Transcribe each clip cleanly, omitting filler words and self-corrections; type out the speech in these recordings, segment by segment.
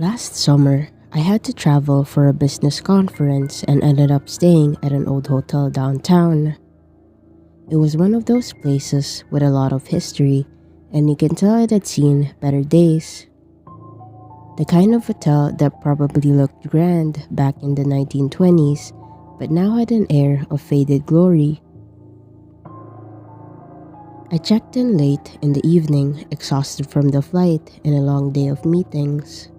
Last summer, I had to travel for a business conference and ended up staying at an old hotel downtown. It was one of those places with a lot of history, and you can tell it had seen better days. The kind of hotel that probably looked grand back in the 1920s, but now had an air of faded glory. I checked in late in the evening, exhausted from the flight and a long day of meetings.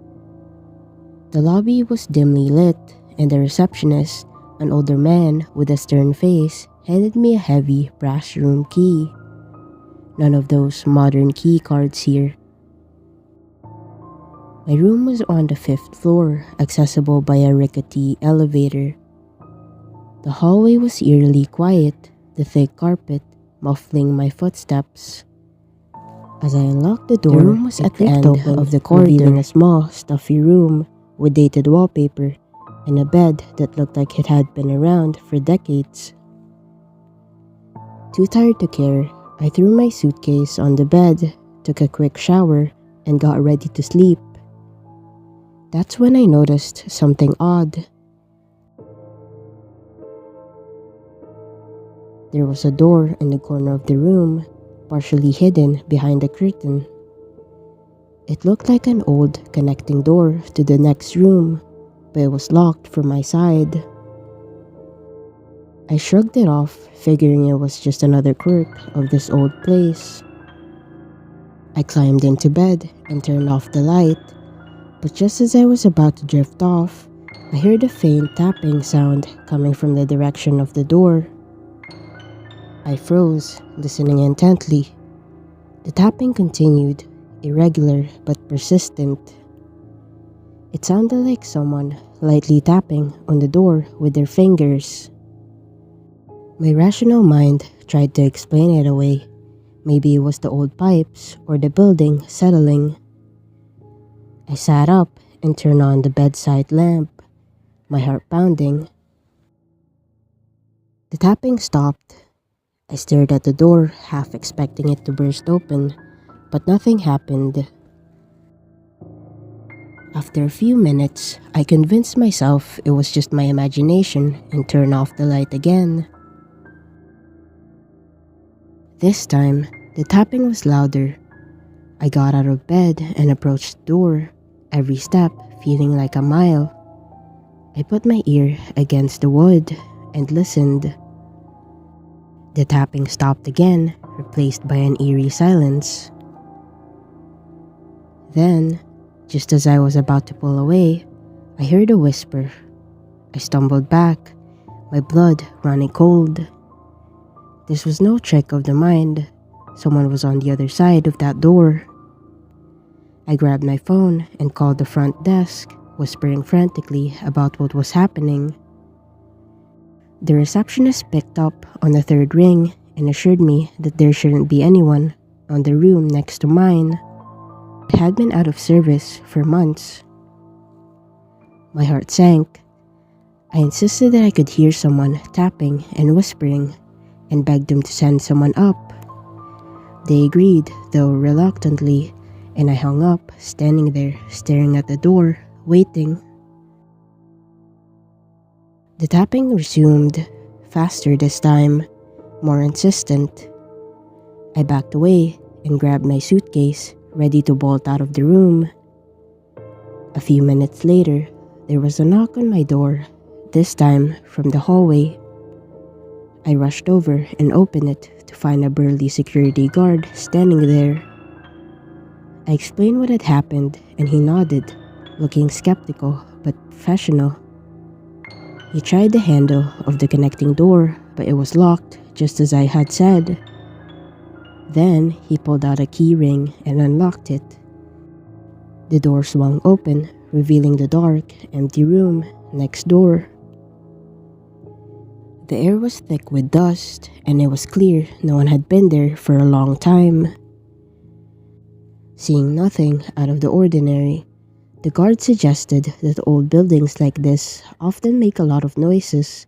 The lobby was dimly lit, and the receptionist, an older man with a stern face, handed me a heavy brass room key. None of those modern key cards here. My room was on the 5th floor, accessible by a rickety elevator. The hallway was eerily quiet, the thick carpet muffling my footsteps. As I unlocked the door, the room was at the end of the corridor, revealing a small, stuffy room with dated wallpaper and a bed that looked like it had been around for decades. Too tired to care, I threw my suitcase on the bed, took a quick shower, and got ready to sleep. That's when I noticed something odd. There was a door in the corner of the room, partially hidden behind a curtain. It looked like an old connecting door to the next room, but it was locked from my side. I shrugged it off, figuring it was just another quirk of this old place. I climbed into bed and turned off the light, but just as I was about to drift off, I heard a faint tapping sound coming from the direction of the door. I froze, listening intently. The tapping continued, irregular but persistent. It sounded like someone lightly tapping on the door with their fingers. My rational mind tried to explain it away. Maybe it was the old pipes or the building settling. I sat up and turned on the bedside lamp, my heart pounding. The tapping stopped. I stared at the door, half expecting it to burst open, but nothing happened. After a few minutes, I convinced myself it was just my imagination and turned off the light again. This time, the tapping was louder. I got out of bed and approached the door, every step feeling like a mile. I put my ear against the wood and listened. The tapping stopped again, replaced by an eerie silence. Then, just as I was about to pull away, I heard a whisper. I stumbled back, my blood running cold. This was no trick of the mind. Someone was on the other side of that door. I grabbed my phone and called the front desk, whispering frantically about what was happening. The receptionist picked up on the third ring and assured me that there shouldn't be anyone on the room next to mine. It had been out of service for months. My heart sank. I insisted that I could hear someone tapping and whispering, and begged them to send someone up. They agreed, though reluctantly, and I hung up, standing there, staring at the door, waiting. The tapping resumed, faster this time, more insistent. I backed away and grabbed my suitcase, ready to bolt out of the room. A few minutes later, there was a knock on my door, this time from the hallway. I rushed over and opened it to find a burly security guard standing there. I explained what had happened and he nodded, looking skeptical but professional. He tried the handle of the connecting door, but it was locked, just as I had said. Then he pulled out a key ring and unlocked it. The door swung open, revealing the dark, empty room next door. The air was thick with dust, and it was clear no one had been there for a long time. Seeing nothing out of the ordinary, the guard suggested that old buildings like this often make a lot of noises,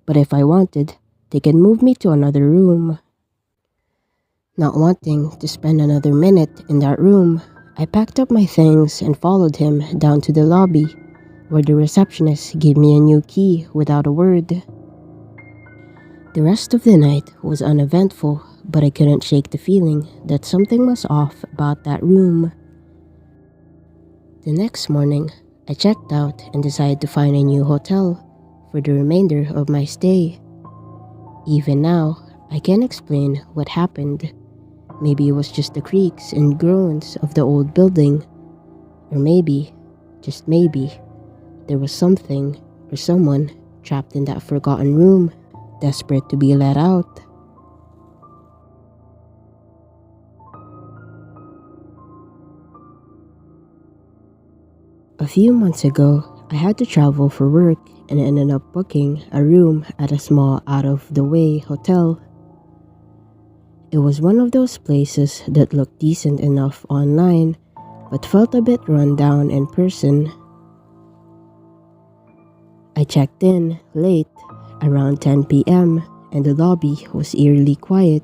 but if I wanted, they can move me to another room. Not wanting to spend another minute in that room, I packed up my things and followed him down to the lobby, where the receptionist gave me a new key without a word. The rest of the night was uneventful, but I couldn't shake the feeling that something was off about that room. The next morning, I checked out and decided to find a new hotel for the remainder of my stay. Even now, I can't explain what happened. Maybe it was just the creaks and groans of the old building. Or maybe, just maybe, there was something or someone trapped in that forgotten room, desperate to be let out. A few months ago, I had to travel for work and ended up booking a room at a small out-of-the-way hotel. It was one of those places that looked decent enough online, but felt a bit run down in person. I checked in late, around 10 p.m., and the lobby was eerily quiet.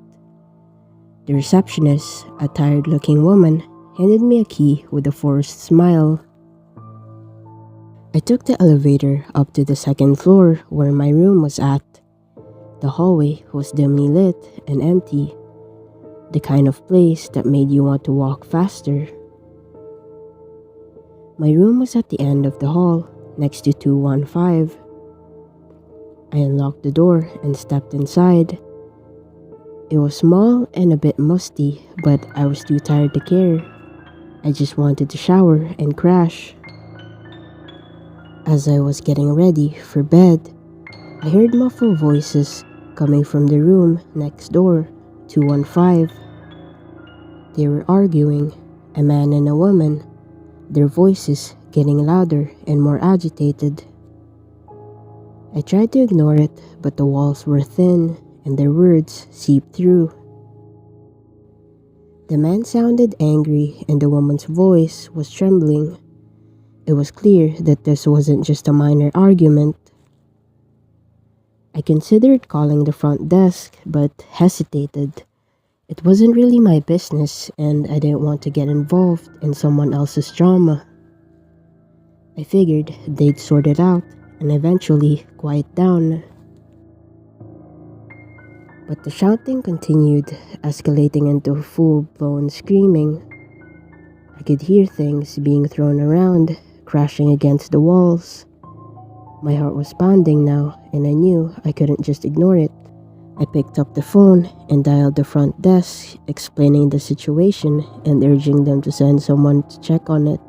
The receptionist, a tired-looking woman, handed me a key with a forced smile. I took the elevator up to the second floor where my room was at. The hallway was dimly lit and empty, the kind of place that made you want to walk faster. My room was at the end of the hall, next to 215. I unlocked the door and stepped inside. It was small and a bit musty, but I was too tired to care. I just wanted to shower and crash. As I was getting ready for bed, I heard muffled voices coming from the room next door, 215. They were arguing, a man and a woman, their voices getting louder and more agitated. I tried to ignore it, but the walls were thin and their words seeped through. The man sounded angry and the woman's voice was trembling. It was clear that this wasn't just a minor argument. I considered calling the front desk, but hesitated. It wasn't really my business, and I didn't want to get involved in someone else's drama. I figured they'd sort it out and eventually quiet down. But the shouting continued, escalating into full-blown screaming. I could hear things being thrown around, crashing against the walls. My heart was pounding now, and I knew I couldn't just ignore it. I picked up the phone and dialed the front desk, explaining the situation and urging them to send someone to check on it.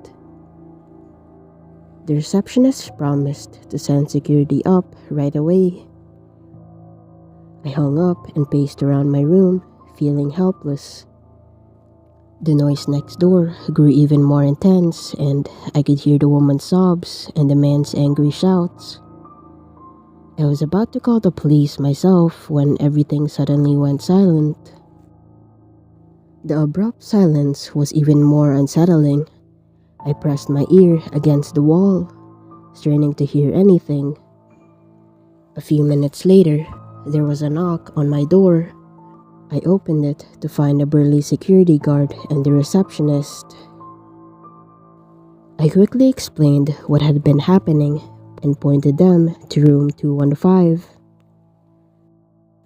The receptionist promised to send security up right away. I hung up and paced around my room, feeling helpless. The noise next door grew even more intense, and I could hear the woman's sobs and the man's angry shouts. I was about to call the police myself when everything suddenly went silent. The abrupt silence was even more unsettling. I pressed my ear against the wall, straining to hear anything. A few minutes later, there was a knock on my door. I opened it to find a burly security guard and the receptionist. I quickly explained what had been happening and pointed them to room 215.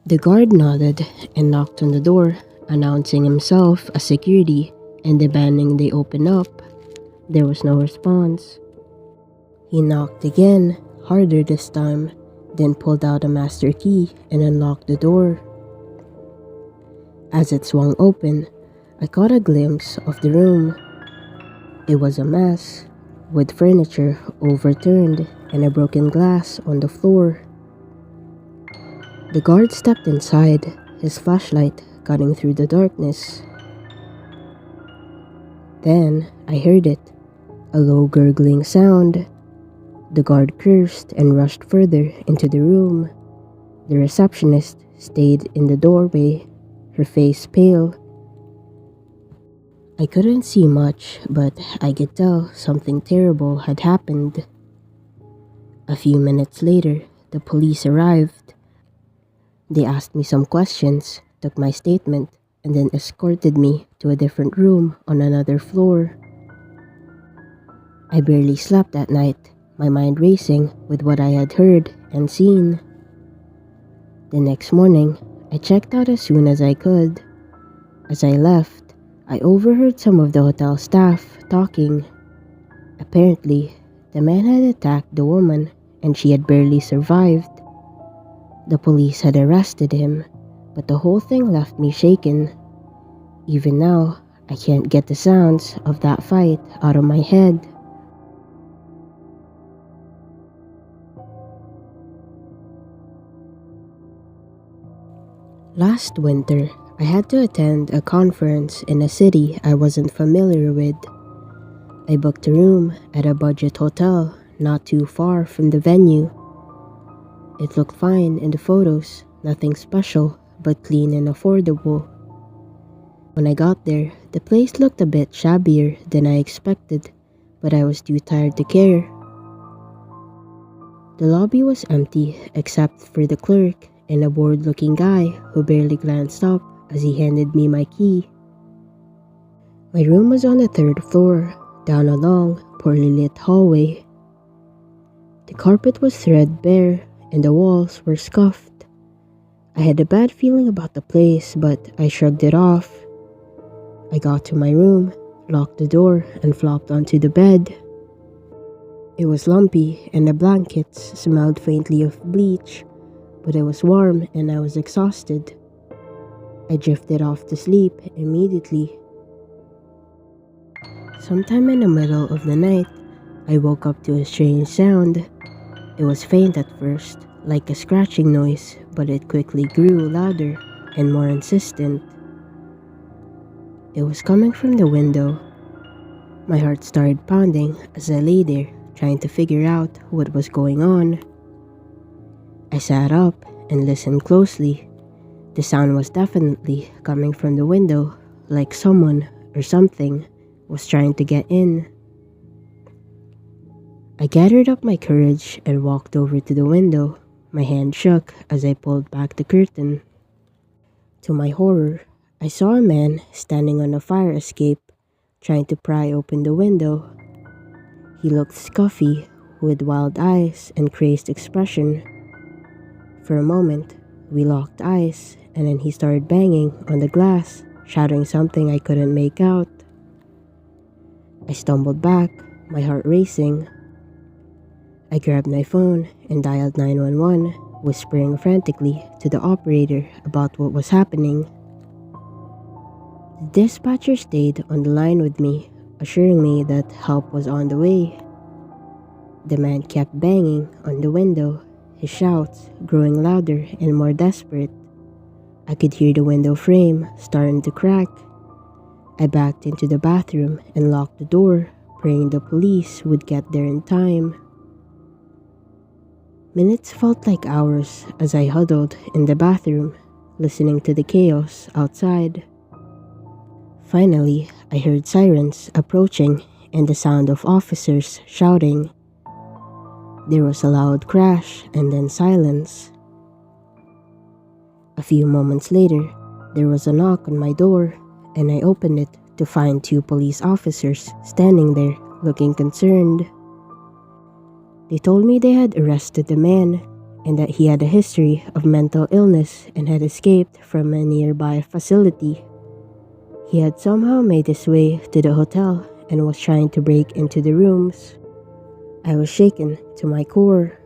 The guard nodded and knocked on the door, announcing himself as security and demanding they open up. There was no response. He knocked again, harder this time, then pulled out a master key and unlocked the door. As it swung open, I caught a glimpse of the room. It was a mess, with furniture overturned and a broken glass on the floor. The guard stepped inside, his flashlight cutting through the darkness. Then I heard it, a low gurgling sound. The guard cursed and rushed further into the room. The receptionist stayed in the doorway, her face pale. I couldn't see much, but I could tell something terrible had happened. A few minutes later, the police arrived. They asked me some questions, took my statement, and then escorted me to a different room on another floor. I barely slept that night, my mind racing with what I had heard and seen. The next morning, I checked out as soon as I could. As I left, I overheard some of the hotel staff talking. Apparently, the man had attacked the woman and she had barely survived. The police had arrested him, but the whole thing left me shaken. Even now, I can't get the sounds of that fight out of my head. Last winter, I had to attend a conference in a city I wasn't familiar with. I booked a room at a budget hotel not too far from the venue. It looked fine in the photos, nothing special, but clean and affordable. When I got there, the place looked a bit shabbier than I expected, but I was too tired to care. The lobby was empty except for the clerk and a bored-looking guy who barely glanced up as he handed me my key. My room was on the third floor, down a long, poorly lit hallway. The carpet was threadbare and the walls were scuffed. I had a bad feeling about the place, but I shrugged it off. I got to my room, locked the door, and flopped onto the bed. It was lumpy and the blankets smelled faintly of bleach, but it was warm and I was exhausted. I drifted off to sleep immediately. Sometime in the middle of the night, I woke up to a strange sound. It was faint at first, like a scratching noise, but it quickly grew louder and more insistent. It was coming from the window. My heart started pounding as I lay there, trying to figure out what was going on. I sat up and listened closely. The sound was definitely coming from the window, like someone or something was trying to get in. I gathered up my courage and walked over to the window. My hand shook as I pulled back the curtain. To my horror, I saw a man standing on a fire escape, trying to pry open the window. He looked scuffy, with wild eyes and crazed expression. For a moment, we locked eyes, and then he started banging on the glass, shouting something I couldn't make out. I stumbled back, my heart racing. I grabbed my phone and dialed 911, whispering frantically to the operator about what was happening. The dispatcher stayed on the line with me, assuring me that help was on the way. The man kept banging on the window, his shouts growing louder and more desperate. I could hear the window frame starting to crack. I backed into the bathroom and locked the door, praying the police would get there in time. Minutes felt like hours as I huddled in the bathroom, listening to the chaos outside. Finally, I heard sirens approaching and the sound of officers shouting. There was a loud crash and then silence. A few moments later, there was a knock on my door, and I opened it to find 2 police officers standing there looking concerned. They told me they had arrested the man and that he had a history of mental illness and had escaped from a nearby facility. He had somehow made his way to the hotel and was trying to break into the rooms. I was shaken to my core.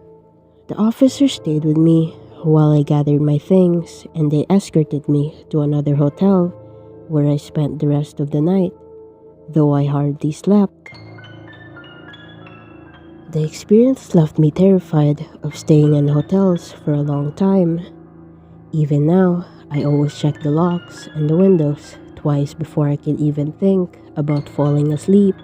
The officers stayed with me while I gathered my things, and they escorted me to another hotel where I spent the rest of the night, though I hardly slept. The experience left me terrified of staying in hotels for a long time. Even now, I always check the locks and the windows twice before I can even think about falling asleep.